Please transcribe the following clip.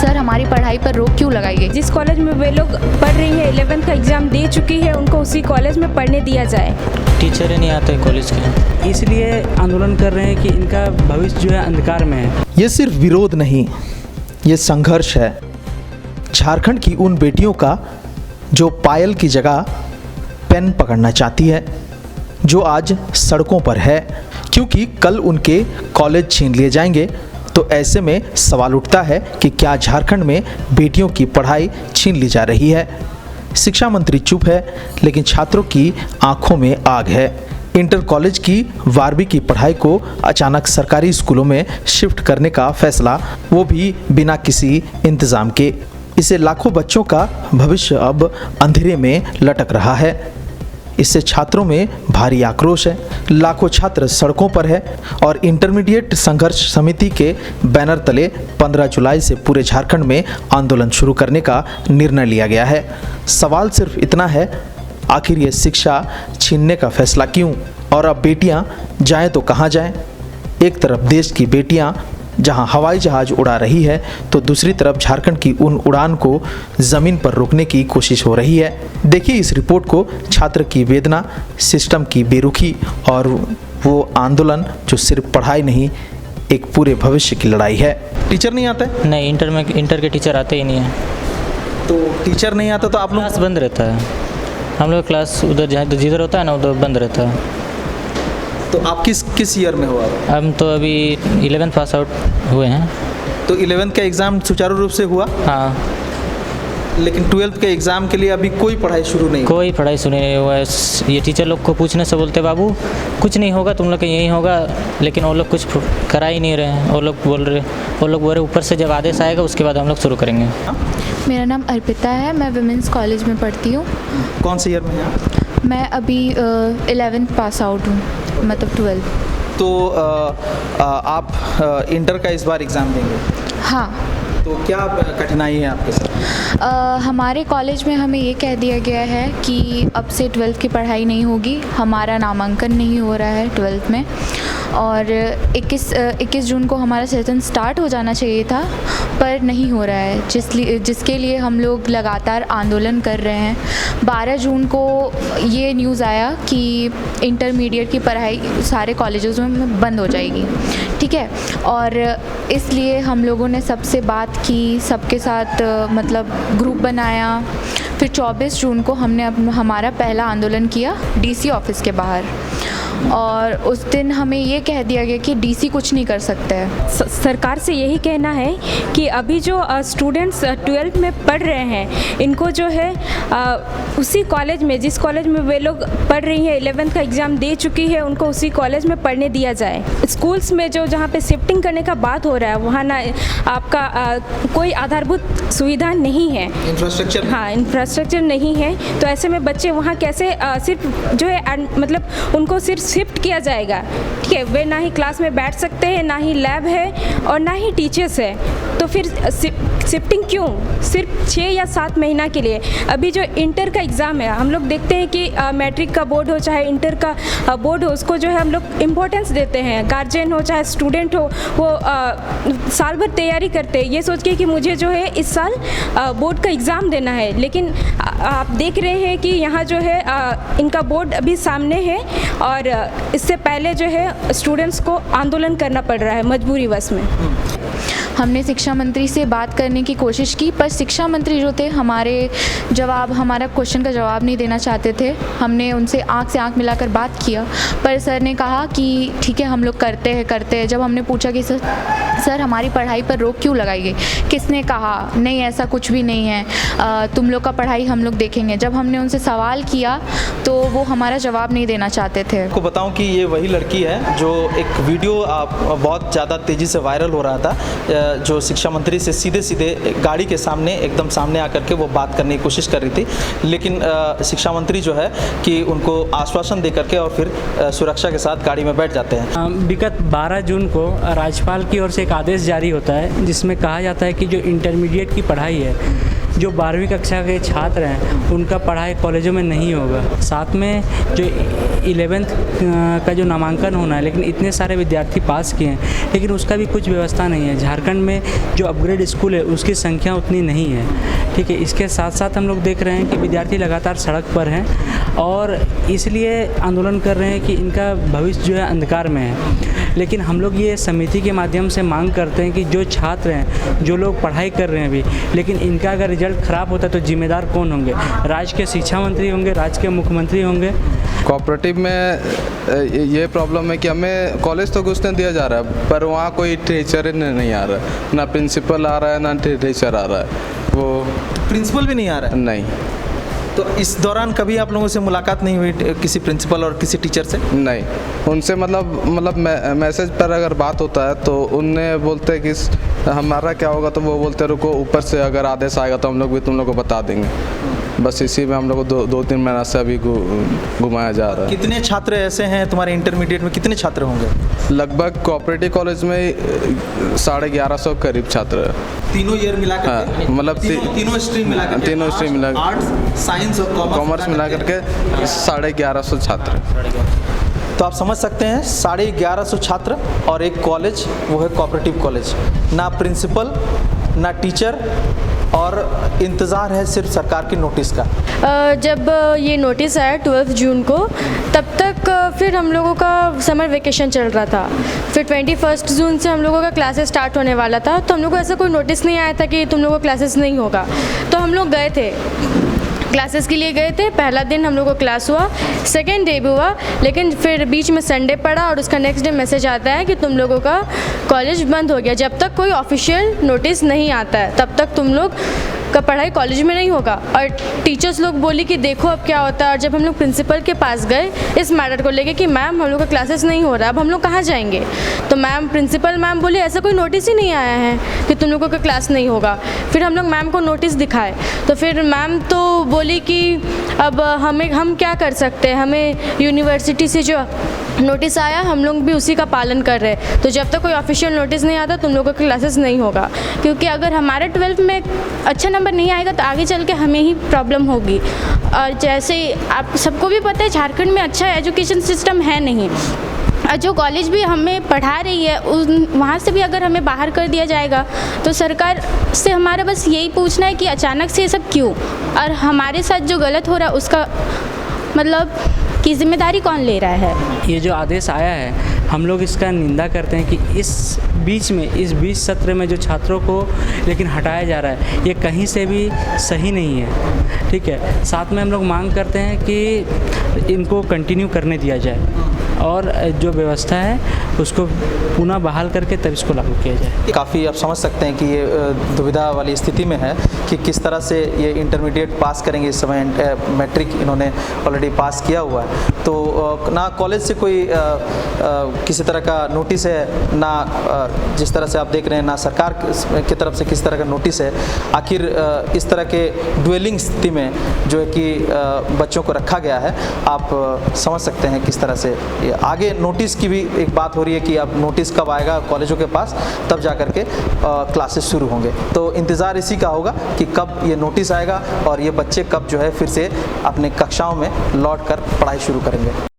Sir हमारी पढ़ाई पर रोक क्यों लगाई गई? जिस कॉलेज में वे लोग पढ़ रही है 11th का एग्ज़ाम दे चुकी है, उनको उसी कॉलेज में पढ़ने दिया जाए। टीचर ही नहीं आते कॉलेज के, इसलिए आंदोलन कर रहे हैं कि इनका भविष्य जो है अंधकार में है। ये सिर्फ विरोध नहीं, ये संघर्ष है झारखंड की उन बेटियों का जो पायल की जगह पेन पकड़ना चाहती है, जो आज सड़कों पर है, क्योंकि कल उनके कॉलेज छीन लिए जाएंगे। तो ऐसे में सवाल उठता है कि क्या झारखंड में बेटियों की पढ़ाई छीन ली जा रही है? शिक्षा मंत्री चुप है, लेकिन छात्रों की आंखों में आग है। इंटर कॉलेज की 12वीं की पढ़ाई को अचानक सरकारी स्कूलों में शिफ्ट करने का फैसला, वो भी बिना किसी इंतज़ाम के। इससे लाखों बच्चों का भविष्य अब अंधेरे में लटक रहा है। इससे छात्रों में भारी आक्रोश है, लाखों छात्र सड़कों पर है और इंटरमीडिएट संघर्ष समिति के बैनर तले 15 जुलाई से पूरे झारखंड में आंदोलन शुरू करने का निर्णय लिया गया है। सवाल सिर्फ इतना है, आखिर ये शिक्षा छीनने का फैसला क्यों? और अब बेटियां जाएं तो कहां जाएं? एक तरफ देश की बेटियां जहां हवाई जहाज उड़ा रही है, तो दूसरी तरफ झारखंड की उन उड़ान को ज़मीन पर रोकने की कोशिश हो रही है। देखिए इस रिपोर्ट को, छात्र की वेदना, सिस्टम की बेरुखी और वो आंदोलन जो सिर्फ पढ़ाई नहीं, एक पूरे भविष्य की लड़ाई है। टीचर नहीं आता है? नहीं, इंटर के टीचर आते ही नहीं है। तो टीचर नहीं आता तो आप लोग क्लास बंद रहता है। हम लोग क्लास उधर जहाँ जिधर होता है ना उधर बंद रहता है। तो आप किस ईयर में हो आप? हम तो अभी 11th पास आउट हुए हैं। तो 11th का एग्ज़ाम सुचारू रूप से हुआ? हाँ, लेकिन 12th के एग्ज़ाम के लिए अभी कोई पढ़ाई शुरू नहीं? कोई पढ़ाई सुनी नहीं हुआ है। ये टीचर लोग को पूछने से बोलते बाबू कुछ नहीं होगा, तुम लोग का यही होगा, लेकिन वो लोग कुछ करा ही नहीं रहे हैं। वो लोग बोल रहे ऊपर से जब आदेश आएगा उसके बाद हम लोग शुरू करेंगे। मेरा नाम अर्पिता है, मैं वुमेंस कॉलेज में पढ़ती हूँ। कौन से ईयर में हैं आप? मैं अभी 11th पास आउट हूँ, मतलब 12th। तो आप इंटर का इस बार एग्ज़ाम देंगे? हाँ। तो क्या कठिनाई है आपके साथ? हमारे कॉलेज में हमें ये कह दिया गया है कि अब से 12th की पढ़ाई नहीं होगी, हमारा नामांकन नहीं हो रहा है 12th में, और 21 जून को हमारा सेशन स्टार्ट हो जाना चाहिए था, पर नहीं हो रहा है, जिसके लिए हम लोग लगातार आंदोलन कर रहे हैं। 12 जून को ये न्यूज़ आया कि इंटरमीडिएट की पढ़ाई सारे कॉलेजेस में बंद हो जाएगी, ठीक है, और इसलिए हम लोगों ने सबसे बात की, सबके साथ मतलब ग्रुप बनाया। फिर 24 जून को हमने हमारा पहला आंदोलन किया डीसी ऑफिस के बाहर, और उस दिन हमें ये कह दिया गया कि डीसी कुछ नहीं कर सकते हैं। सरकार से यही कहना है कि अभी जो स्टूडेंट्स 12th में पढ़ रहे हैं, इनको जो है उसी कॉलेज में, जिस कॉलेज में वे लोग पढ़ रही है 11th का एग्ज़ाम दे चुकी है, उनको उसी कॉलेज में पढ़ने दिया जाए। स्कूल्स में जो जहाँ पे शिफ्टिंग करने का बात हो रहा है, वहाँ ना आपका कोई आधारभूत सुविधा नहीं है, इंफ्रास्ट्रक्चर। हाँ, इंफ्रास्ट्रक्चर नहीं है। तो ऐसे में बच्चे वहाँ कैसे सिर्फ जो है मतलब उनको सिर्फ शिफ्ट किया जाएगा, ठीक है, वे ना ही क्लास में बैठ सकते हैं, ना ही लैब है और ना ही टीचर्स है। तो फिर शिफ्टिंग क्यों? सिर्फ 6 या 7 महीना के लिए। अभी जो इंटर का एग्ज़ाम है, हम लोग देखते हैं कि मैट्रिक का बोर्ड हो चाहे इंटर का बोर्ड हो, उसको जो है हम लोग इम्पोर्टेंस देते हैं। गार्जियन हो चाहे स्टूडेंट हो, वो साल भर तैयारी करते हैं ये सोच के कि मुझे जो है इस साल बोर्ड का एग्ज़ाम देना है। लेकिन आप देख रहे हैं कि यहाँ जो है इनका बोर्ड अभी सामने है, और इससे पहले जो है स्टूडेंट्स को आंदोलन करना पड़ रहा है मजबूरीवश में। हमने शिक्षा मंत्री से बात करने की कोशिश की, पर शिक्षा मंत्री जो थे हमारा क्वेश्चन का जवाब नहीं देना चाहते थे। हमने उनसे आंख से आंख मिलाकर बात किया, पर सर ने कहा कि ठीक है हम लोग करते हैं। जब हमने पूछा कि सर हमारी पढ़ाई पर रोक क्यों लगाई गई, किसने कहा? नहीं, ऐसा कुछ भी नहीं है, तुम लोग का पढ़ाई हम लोग देखेंगे। जब हमने उनसे सवाल किया तो वो हमारा जवाब नहीं देना चाहते थे। आपको बताऊं कि ये वही लड़की है जो एक वीडियो बहुत ज़्यादा तेज़ी से वायरल हो रहा था, जो शिक्षा मंत्री से सीधे गाड़ी के सामने एकदम सामने आकर के वो बात करने की कोशिश कर रही थी, लेकिन शिक्षा मंत्री जो है कि उनको आश्वासन दे करके और फिर सुरक्षा के साथ गाड़ी में बैठ जाते हैं। विगत 12 जून को राज्यपाल की ओर से एक आदेश जारी होता है, जिसमें कहा जाता है कि जो इंटरमीडिएट की पढ़ाई है जो 12वीं कक्षा के छात्र हैं उनका पढ़ाई कॉलेजों में नहीं होगा। साथ में जो 11th का जो नामांकन होना है, लेकिन इतने सारे विद्यार्थी पास किए हैं लेकिन उसका भी कुछ व्यवस्था नहीं है। झारखंड में जो अपग्रेड स्कूल है उसकी संख्या उतनी नहीं है, ठीक है। इसके साथ साथ हम लोग देख रहे हैं कि विद्यार्थी लगातार सड़क पर हैं और इसलिए आंदोलन कर रहे हैं कि इनका भविष्य जो है अंधकार में है। लेकिन हम लोग ये समिति के माध्यम से मांग करते हैं कि जो छात्र हैं, जो लोग पढ़ाई कर रहे हैं अभी, लेकिन इनका अगर रिजल्ट ख़राब होता है तो जिम्मेदार कौन होंगे? राज्य के शिक्षा मंत्री होंगे, राज्य के मुख्यमंत्री होंगे। कोऑपरेटिव में ये प्रॉब्लम है कि हमें कॉलेज तो घुसने दिया जा रहा है पर वहाँ कोई टीचर नहीं आ रहा है, ना प्रिंसिपल आ रहा है ना टीचर आ रहा है। वो प्रिंसिपल भी नहीं आ रहा है? नहीं। तो इस दौरान कभी आप लोगों से मुलाकात नहीं हुई किसी प्रिंसिपल और किसी टीचर से? नहीं, उनसे मतलब मैसेज पर अगर बात होता है तो उनने बोलते हैं कि हमारा क्या होगा, तो वो बोलते रुको, ऊपर से अगर आदेश आएगा तो हम लोग भी तुम लोग को बता देंगे। बस इसी में हम लोग को 2-3 महीना से अभी घुमाया जा रहा है। कितने छात्र ऐसे हैं तुम्हारे इंटरमीडिएट में, कितने छात्र होंगे? लगभग कोऑपरेटिव कॉलेज में 1150 करीब छात्र है। तीनों ईयर मिला करके? हाँ, मतलब तीनों स्ट्रीम मिला करके? तीनों स्ट्रीम मिला, आर्ट्स, साइंस और कॉमर्स मिला करके 1150 छात्र। तो आप समझ सकते हैं 1150 छात्र और एक कॉलेज, वो है कोऑपरेटिव कॉलेज। ना प्रिंसिपल ना टीचर और इंतज़ार है सिर्फ सरकार की नोटिस का। जब ये नोटिस आया 12 जून को, तब तक फिर हम लोगों का समर वेकेशन चल रहा था। फिर 21 जून से हम लोगों का क्लासेस स्टार्ट होने वाला था, तो हम लोगों को ऐसा कोई नोटिस नहीं आया था कि तुम लोगों को क्लासेस नहीं होगा। तो हम लोग गए थे, क्लासेस के लिए गए थे। पहला दिन हम लोग को क्लास हुआ, सेकेंड डे भी हुआ, लेकिन फिर बीच में संडे पड़ा और उसका नेक्स्ट डे मैसेज आता है कि तुम लोगों का कॉलेज बंद हो गया। जब तक कोई ऑफिशियल नोटिस नहीं आता है तब तक तुम लोग का पढ़ाई कॉलेज में नहीं होगा। और टीचर्स लोग बोली कि देखो अब क्या होता है। और जब हम लोग प्रिंसिपल के पास गए इस मैटर को लेके कि मैम हम लोग का क्लासेस नहीं हो रहा, अब हम लोग कहाँ जाएंगे, तो प्रिंसिपल मैम बोली ऐसा कोई नोटिस ही नहीं आया है कि तुम लोगों का क्लास नहीं होगा। फिर हम लोग मैम को नोटिस दिखाए तो फिर मैम तो बोली कि अब हम क्या कर सकते हैं, हमें यूनिवर्सिटी से जो नोटिस आया हम लोग भी उसी का पालन कर रहे हैं। तो जब तक कोई ऑफिशियल नोटिस नहीं आता तुम लोगों का क्लासेस नहीं होगा, क्योंकि अगर हमारे 12th में अच्छा नंबर नहीं आएगा तो आगे चल के हमें ही प्रॉब्लम होगी। और जैसे आप सबको भी पता है झारखंड में अच्छा एजुकेशन सिस्टम है नहीं। जो कॉलेज भी हमें पढ़ा रही है वहाँ से भी अगर हमें बाहर कर दिया जाएगा तो सरकार से हमारा बस यही पूछना है कि अचानक से ये सब क्यों, और हमारे साथ जो गलत हो रहा है उसका मतलब की जिम्मेदारी कौन ले रहा है। ये जो आदेश आया है हम लोग इसका निंदा करते हैं कि इस बीच सत्र में जो छात्रों को लेकिन हटाया जा रहा है ये कहीं से भी सही नहीं है, ठीक है। साथ में हम लोग मांग करते हैं कि इनको कंटिन्यू करने दिया जाए और जो व्यवस्था है उसको पुनः बहाल करके तब इसको लागू किया जाए। काफ़ी आप समझ सकते हैं कि ये दुविधा वाली स्थिति में है कि किस तरह से ये इंटरमीडिएट पास करेंगे। इस समय मैट्रिक इन्होंने ऑलरेडी पास किया हुआ है, तो ना कॉलेज से कोई किसी तरह का नोटिस है, ना जिस तरह से आप देख रहे हैं ना सरकार की तरफ से किसी तरह का नोटिस है। आखिर इस तरह के ड्वेलिंग स्थिति में जो है कि बच्चों को रखा गया है, आप समझ सकते हैं किस तरह से आगे नोटिस की भी एक बात हो रही है कि अब नोटिस कब आएगा कॉलेजों के पास, तब जा कर के क्लासेस शुरू होंगे। तो इंतज़ार इसी का होगा कि कब ये नोटिस आएगा और ये बच्चे कब जो है फिर से अपने कक्षाओं में लौट कर पढ़ाई शुरू करेंगे।